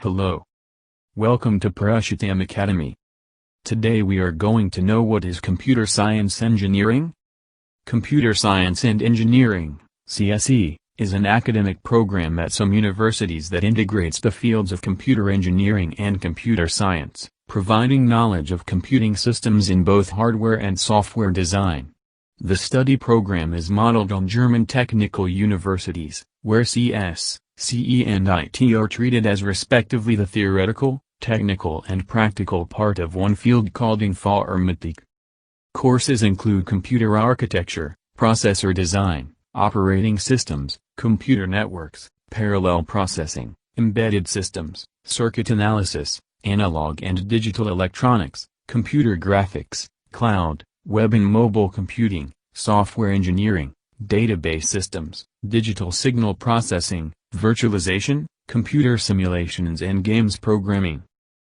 Hello. Welcome to Purushotam Academy. Today we are going to know what is computer science engineering. Computer Science and Engineering, CSE, is an academic program at some universities that integrates the fields of computer engineering and computer science, providing knowledge of computing systems in both hardware and software design. The study program is modeled on German technical universities, where CS, CE and IT are treated as respectively the theoretical, technical and practical part of one field called Informatik. Courses include computer architecture, processor design, operating systems, computer networks, parallel processing, embedded systems, circuit analysis, analog and digital electronics, computer graphics, cloud, web and mobile computing, software engineering, database systems, digital signal processing, virtualization, computer simulations and games programming.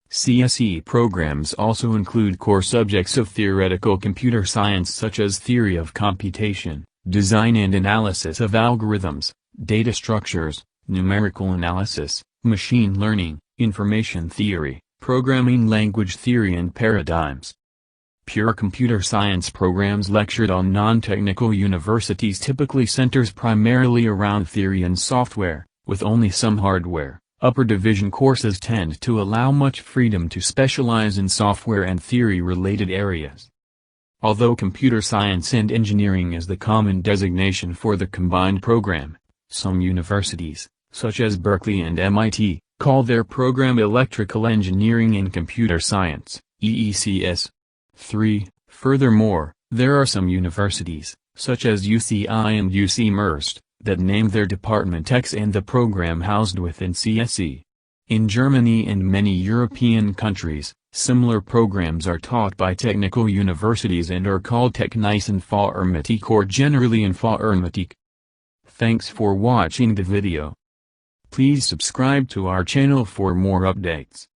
CSE programs also include core subjects of theoretical computer science such as theory of computation, design and analysis of algorithms, data structures, numerical analysis, machine learning, information theory, programming language theory and paradigms. Pure computer science programs lectured on non-technical universities typically centers primarily around theory and software, with only some hardware. Upper division courses tend to allow much freedom to specialize in software and theory-related areas. Although computer science and engineering is the common designation for the combined program, some universities, such as Berkeley and MIT, call their program Electrical Engineering and Computer Science, EECS. 3. Furthermore, there are some universities, such as UCI and UC Merst, that name their department X and the program housed within CSE. In Germany and many European countries, similar programs are taught by technical universities and are called Technische Informatik or generally Informatik. Thanks for watching the video. Please subscribe to our channel for more updates.